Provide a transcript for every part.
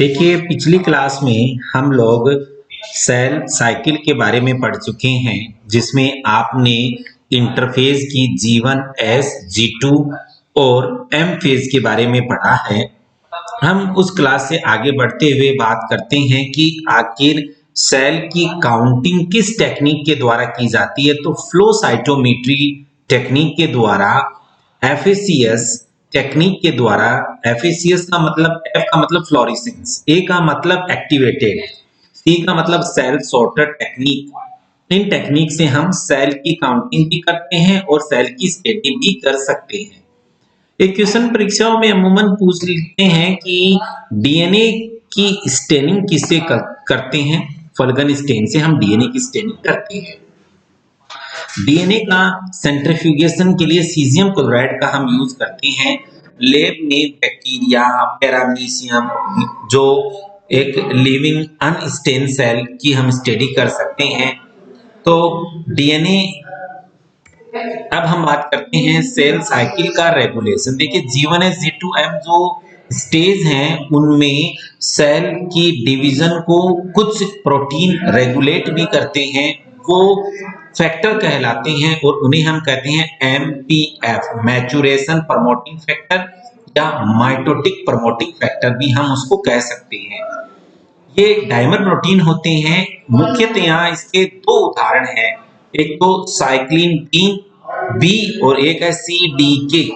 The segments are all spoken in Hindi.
देखिए पिछली क्लास में हम लोग सेल साइकिल के बारे में पढ़ चुके हैं जिसमें आपने इंटरफेज की G1 S G2 और M फेज के बारे में पढ़ा है। हम उस क्लास से आगे बढ़ते हुए बात करते हैं कि आखिर सेल की काउंटिंग किस टेक्निक के द्वारा की जाती है। तो फ्लो साइटोमेट्री टेक्निक के द्वारा, एफएसीएस टेक्निक के द्वारा, एफएसीएस का मतलब एफ का मतलब फ्लोरेसेंस, ए का मतलब एक्टिवेटेड, सी का मतलब सेल सॉर्टर टेक्निक। इन टेक्निक से हम सेल की काउंटिंग भी करते हैं और सेल की स्टडी भी कर सकते हैं। एक क्वेश्चन परीक्षाओं में अमूमन पूछ लेते हैं कि डीएनए की स्टेनिंग किससे करते हैं। फलगन स्टेन से हम डीएनए की स्टेनिंग करते हैं। डीएनए का सेंट्रीफ्यूगेशन के लिए सीजियम क्लोराइड का हम यूज करते हैं। लैब में बैक्टीरिया, पैरामीशियम, जो एक लिविंग अनस्टेन सेल की हम स्टडी कर सकते हैं। तो डीएनए, अब हम बात करते हैं सेल साइकिल का रेगुलेशन। देखिए G1 S G2 M जो स्टेज हैं उनमें सेल की डिवीजन को कुछ प्रोटीन रेगुलेट भी करते हैं, वो फैक्टर कहलाते हैं और उन्हें हम कहते हैं MPF, मैचुरेशन प्रमोटिंग फैक्टर या माइटोटिक प्रमोटिंग फैक्टर भी हम उसको कह सकते हैं। ये डाइमर प्रोटीन होते हैं। मुख्यतः यहाँ इसके दो उदाहरण हैं, एक तो साइक्लिन बी और एक है CDK।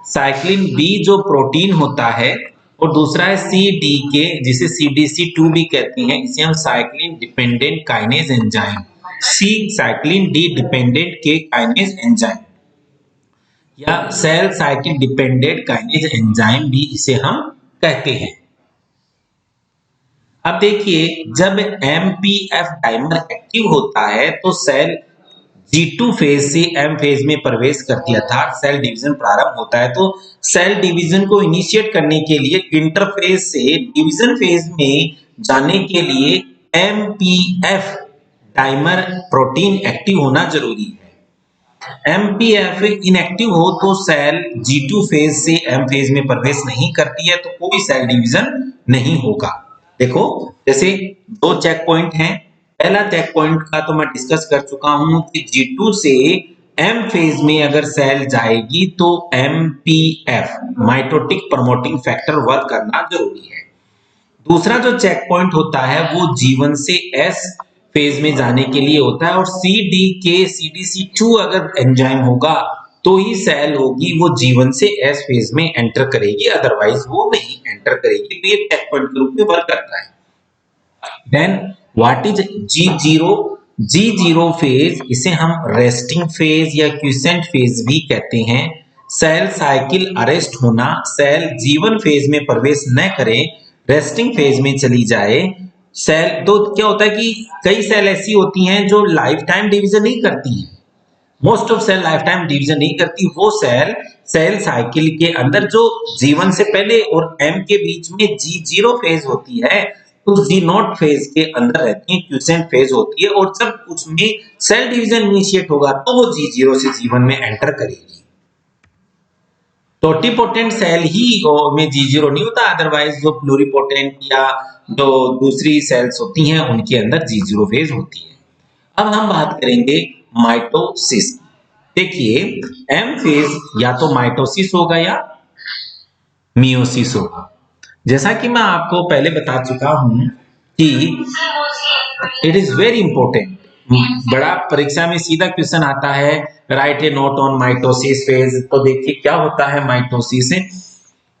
साइक्लिन बी जो प्रोटीन होता है और दूसरा है CDK जिसे CDC2 भी कहते हैं। इसे हम cyclin dependent kinase enzyme, C cyclin D dependent के काइनेज एंजाइम या cell cycle dependent kinase enzyme भी इसे हम कहते हैं। अब देखिए जब MPF डाइमर एक्टिव होता है तो सेल G2 फेज से M फेज में प्रवेश करती है, अर्थात सेल डिवीजन प्रारंभ होता है। तो सेल डिवीजन को इनिशिएट करने के लिए इंटरफेज से डिवीजन फेज में जाने के लिए MPF डाइमर प्रोटीन एक्टिव होना जरूरी है। MPF इनएक्टिव हो तो सेल G2 फेज से M फेज में प्रवेश नहीं करती है, तो कोई सेल डिवीजन नहीं होगा। देखो जैसे दो चेक पॉइंट हैं। पहला चेक पॉइंट का तो मैं डिस्कस कर चुका हूं कि G2 से M फेज में अगर सेल जाएगी तो MPF mitotic promoting factor work करना जरूरी है। दूसरा जो चेक पॉइंट होता है वो G1 से S फेज में जाने के लिए होता है और CDK CDC2 अगर एंजाइम होगा तो ही सेल होगी वो G1 से S फेज में एंटर करेगी, अदरवाइज वो नहीं एंटर करेगी। तो ये चेक पॉइंट के रूप में वर्क करता है। Then what is G0 phase, इसे हम रेस्टिंग फेज या क्विसेंट फेज भी कहते हैं। सेल साइकिल अरेस्ट होना, सेल G1 फेज में प्रवेश न करे, रेस्टिंग फेज में चली जाए। सेल तो क्या होता है कि कई सेल ऐसी होती हैं जो लाइफ टाइम डिवीजन नहीं करती हैं। Most of cell life time division नहीं करती। वो सेल साइकिल के अंदर जो G1 से पहले और M के बीच में G0 फेज होती है तो G0 फेज के अंदर रहती है, क्विसेंट फेज होती है। और जब उसमें सेल डिवीजन इनिशिएट होगा तो वो G0 से G1 में एंटर करेगी। टोटिपोटेंट सेल ही में G0 नहीं होता, अदरवाइज जो प्लूरिपोटेंट या जो दूसरी सेल्स होती हैं उनके अंदर G0 फेज होती है। अब हम बात करेंगे माइटोसिस। देखिए M फेज या तो माइटोसिस होगा या मियोसिस होगा। जैसा कि मैं आपको पहले बता चुका हूं कि इट इज वेरी इंपॉर्टेंट, बड़ा परीक्षा में सीधा क्वेश्चन आता है, right A note on mitosis phase. तो देखिए क्या होता है माइटोसिस।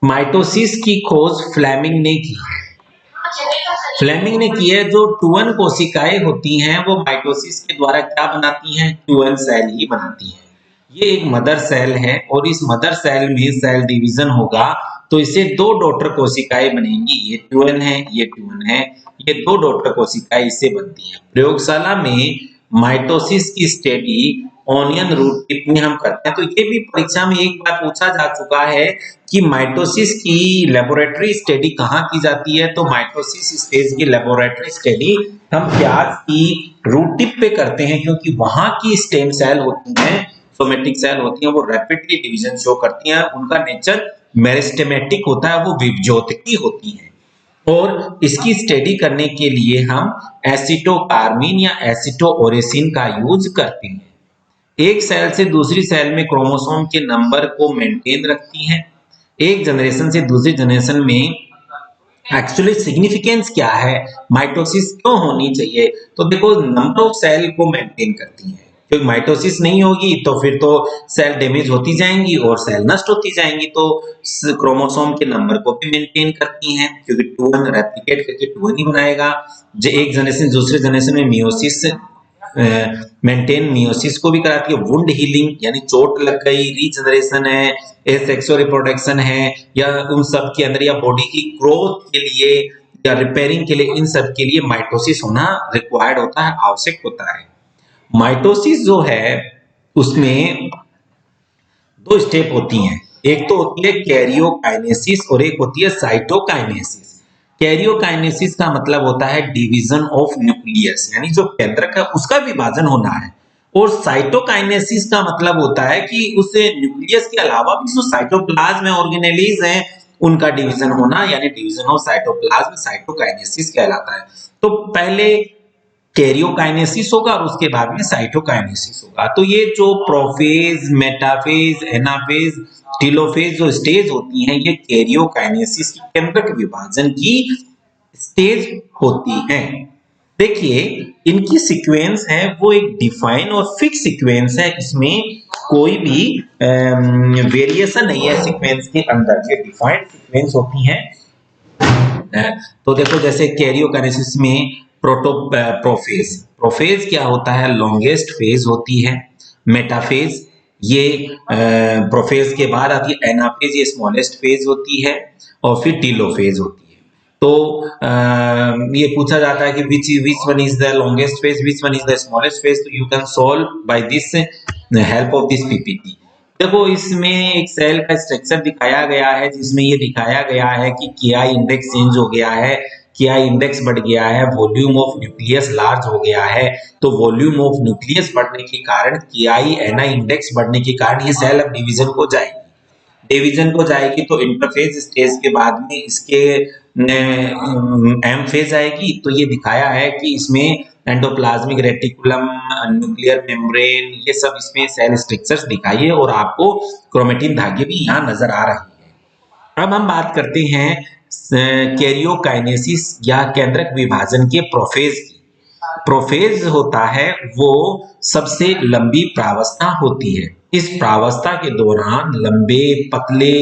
माइटोसिस की खोज फ्लेमिंग ने की है। फ्लेमिंग ने की है। जो टूअन कोशिकाएं होती हैं वो माइटोसिस के द्वारा क्या बनाती हैं, टूअन सेल ही बनाती हैं। ये एक मदर सेल है और इस मदर सेल में सेल डिवीजन होगा तो इसे दो डॉटर कोशिकाएं बनेंगी। ये टूअन है, ये टूअन है, ये दो डॉटर कोशिकाएं इससे बनती हैं। प्रयोगशाला में माइटोसिस की स्टडी ऑनियन रूट टिप में हम करते हैं। तो ये भी परीक्षा में एक बार पूछा जा चुका है कि माइटोसिस की लेबोरेटरी स्टडी कहाँ की जाती है। तो माइटोसिस स्टेज की लेबोरेटरी स्टडी हम प्याज की रूट टिप पे करते हैं, क्योंकि वहां की स्टेम सेल होती हैं, सोमेटिक सेल होती हैं, वो रैपिडली डिवीजन शो करती हैं। उनका नेचर मेरिस्टेमेटिक होता है, वो विभज्योतकी होती हैं। और इसकी स्टडी करने के लिए हम एसिटोकार्मिन या एसिटोओरेसिन का यूज करते हैं। एक सेल से दूसरी सेल में क्रोमोसोम के नंबर को मेंटेन रखती हैं। एक जनरेशन से दूसरी जनरेशन में एक्चुअली सिग्निफिकेंस क्या है, माइटोसिस क्यों होनी चाहिए, तो देखो नंबर ऑफ सेल को मेंटेन करती है, क्योंकि माइटोसिस नहीं होगी तो फिर तो सेल डैमेज होती जाएंगी और सेल नष्ट होती जाएंगी, तो क्रोमोसोम के नंबर को भी मेंटेन करती हैं, क्योंकि 2n रेप्लिकेट करके 2n ही बनाएगा। जो एक जनरेशन दूसरे जनरेशन में मियोसिस मेंटेन मियोसिस को भी कराती है, वुंड हीलिंग यानी चोट लग गई, रीजनरेशन है, सेक्सुअल रिप्रोडक्शन है, या उन सब के अंदर या बॉडी की ग्रोथ के लिए या रिपेयरिंग के लिए, इन सब के लिए माइटोसिस होना रिक्वायर्ड होता है, आवश्यक होता है। माइटोसिस जो है उसमें दो स्टेप होती हैं, एक तो होती है कैरियोकाइनेसिस और एक होती है साइटोकाइनेसिस। कैरियोकाइनेसिस का मतलब होता है डिवीजन ऑफ न्यूक्लियस, यानी जो केंद्रक है उसका विभाजन होना है, और साइटोकाइनेसिस का मतलब होता है कि उस न्यूक्लियस के अलावा भी जो साइटोप्लाज्म ऑर्गेनेलीज हैं उनका डिवीजन होना, यानी डिवीजन ऑफ साइटोप्लाज्म साइटोकाइनेसिस कहलाता है। तो पहले कैरियोकाइनेसिस होगा और उसके बाद में साइटोकाइनेसिस होगा। तो ये जो प्रोफेज, मेटाफेज, एनाफेज, टेलोफेज जो स्टेज होती हैं, ये कैरियोकाइनेसिस की केंद्रक विभाजन की स्टेज होती हैं। देखिए इनकी सीक्वेंस है वो एक डिफाइन और फिक्स सीक्वेंस है, इसमें कोई भी वेरिएशन नहीं है सीक्वेंस के अंदर, ये डिफाइंड सीक्वेंस होती हैं। तो देखो जैसे कैरियोकाइनेसिस में प्रोफेज, प्रोफेज क्या होता है, लॉन्गेस्ट फेज होती है। मेटाफेज ये प्रोफेज के बाद आती है। एनाफेज ये स्मॉलेस्ट फेज होती है, और फिर टीलोफेज होती है। तो ये पूछा जाता है कि which one is the longest phase, which one is the smallest phase, तो you can solve by this help of this PPT. देखो इसमें एक सेल का स्ट्रक्चर दिखाया गया है, जिसमें ये दिखाया गया है कि KI इंडेक्स चेंज हो गया है, KI इंडेक्स बढ़ गया है, वॉल्यूम ऑफ न्यूक्लियस लार्ज हो गया है। तो वॉल्यूम ऑफ न्यूक्लियस बढ़ने के कारण, KI NI इंडेक्स बढ़ने के कारण ये सेल अब डिवीजन को जाएगी। डिवीजन को जाएगी तो इंटरफेज स्टेज के बाद में इसके एम फेज आएगी। तो ये दिखाया है कि इसमें एंडोप्लाज्मिक रेटिकुलम, न्यूक्लियर मेम्ब्रेन, ये सब इसमें सेल स्ट्रक्चर्स दिखाई है, और आपको क्रोमेटिन धागे भी यहाँ नजर आ रही है। अब हम बात करते हैं कैरियोकाइनेसिस या केंद्रक विभाजन के प्रोफेज की। प्रोफेज होता है वो सबसे लंबी प्रावस्था होती है। इस प्रावस्था के दौरान लंबे पतले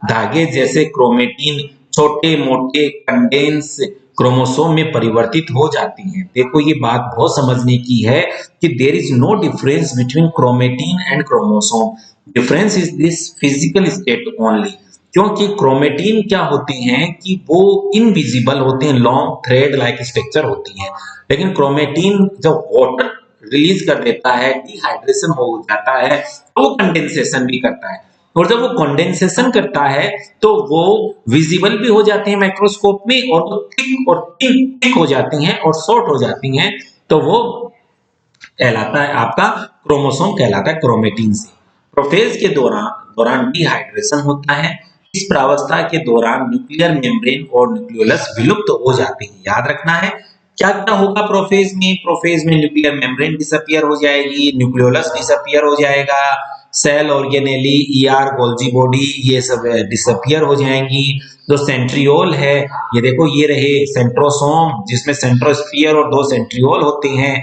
धागे जैसे क्रोमेटिन छोटे मोटे कंडेंस क्रोमोसोम में परिवर्तित हो जाती हैं। देखो ये बात बहुत समझने की है कि there is no difference between chromatin and chromosome, difference is this physical state only. क्योंकि क्रोमेटिन क्या होते हैं कि वो इनविजिबल होते हैं, लॉन्ग थ्रेड लाइक स्ट्रक्चर होती हैं, लेकिन क्रोमेटिन जब वाटर रिलीज कर देता है, डिहाइड्रेशन हो जाता है, तो वो कंडेंसेशन भी करता है, और जब वो कंडेंसेशन करता है तो वो विजिबल भी हो जाते हैं माइक्रोस्कोप में, और वो थिक हो जाती हैं और शॉर्ट हो जाती हैं, तो वो कहलाता है आपका क्रोमोसोम, कहलाता है क्रोमेटिन से। प्रोफेज के दौरान डिहाइड्रेशन होता है। इस प्रावस्था के दौरान न्यूक्लियर मेम्ब्रेन और न्यूक्लियोलस विलुप्त हो जाते हैं। याद रखना है क्या क्या होगा प्रोफेज में। प्रोफेज में न्यूक्लियर मेम्ब्रेन डिसअपियर हो जाएगी, न्यूक्लियोलस डिसअपियर हो जाएगा, cell organelle, ER Golgi body ये सब डिसअपियर हो जाएंगी। जो सेंट्रियोल है, ये देखो ये रहे सेंट्रोसोम, जिसमें सेंट्रोस्फीयर और 2 सेंट्रियोल होते हैं।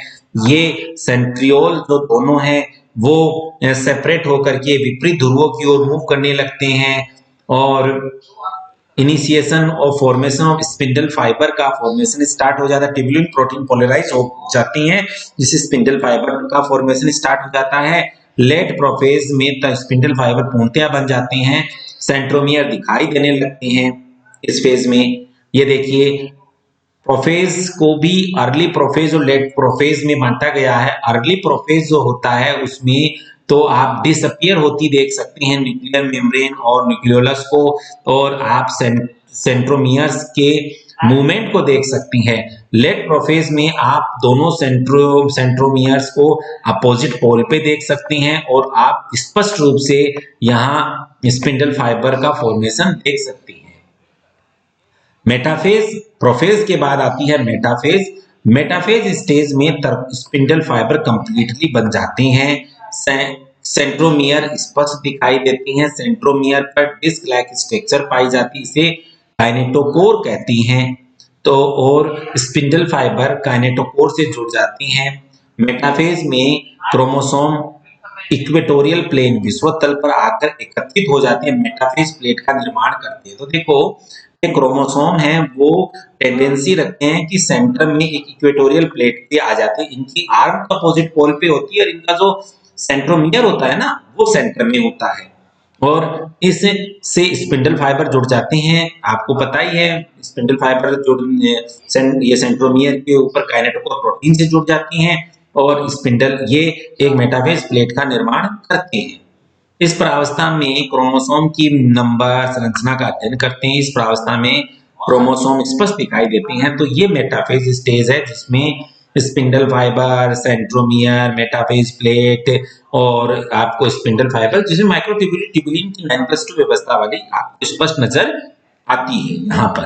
ये सेंट्रियोल जो दोनों हैं वो सेपरेट होकर के विपरीत ध्रुवों की ओर मूव करने लगते हैं, और इनिशिएशन और फॉर्मेशन ऑफ स्पिंडल फाइबर का फॉर्मेशन स्टार्ट हो जाता है। ट्यूबुलिन प्रोटीन पोलराइज हो जाती हैं, जिससे स्पिंडल फाइबर का फॉर्मेशन स्टार्ट हो जाता है। लेट प्रोफेज में स्पिंडल फाइबर पूर्णतया बन जाते हैं, सेंट्रोमियर दिखाई देने लगते हैं इस फेज में। ये देखिए प्रोफेज को भी अर्ली प्रोफेज और लेट प्रोफेज में बांटा गया है। अर्ली प्रोफेज जो होता है उसमें तो आप डिसअपियर होती देख सकते हैं न्यूक्लियर मेम्ब्रेन और न्यूक्लियोलस को, और आप सेंट्रोमियर्स के मूवमेंट को देख सकती हैं। लेट प्रोफेज में आप दोनों सेंट्रोमियर्स को अपोजिट पोल पे देख सकते हैं, और आप स्पष्ट रूप से यहाँ स्पिंडल फाइबर का फॉर्मेशन देख सकते हैं। मेटाफेज, प्रोफेज के बाद आती है मेटाफेज। मेटाफेज स्टेज में स्पिंडल फाइबर कंप्लीटली बन जाते हैं। सेंट्रोमियर स्पष्ट दिखाई देती हैं। सेंट्रोमियर पर डिस्क लाइक स्ट्रक्चर पाई जाती है, इसे काइनेटोकोर कहती हैं। तो और स्पिंडल फाइबर काइनेटोकोर से जुड़ जाती हैं। मेटाफेज में क्रोमोसोम इक्वेटोरियल प्लेन विषुवत तल पर आकर एकत्रित हो जाते हैं, मेटाफेज प्लेट का निर्माण करते हैं। तो देखो ये क्रोमोसोम है वो टेंडेंसी रखते हैं कि सेंटर में एक इक्वेटोरियल प्लेट पे आ जाते हैं। इनकी आर्म अपोजिट पोल पे होती है और इनका जो सेंट्रोमियर होता है ना वो सेंटर में होता है और इससे स्पिंडल फाइबर जुड़ जाते हैं। आपको पता ही है स्पिंडल फाइबर जुड़ ये सेंट्रोमियर के ऊपर काइनेटोकोर प्रोटीन से जुड़ जाती हैं और स्पिंडल ये एक मेटाफेज प्लेट का निर्माण करते हैं। इस प्रावस्था में क्रोमोसोम की नंबर संरचना का अध्ययन करते हैं। इस प्रावस्था में क्रोमोसोम स्पष्ट दिखाई देते हैं। तो ये मेटाफेज स्टेज है जिसमें spindle fibre, centromere, metaphase plate और आपको स्पिंडल फाइबर जिसमें माइक्रोट्यूबुलिन की 9+2 व्यवस्था वाली आपको स्पष्ट नजर आती है यहाँ पर।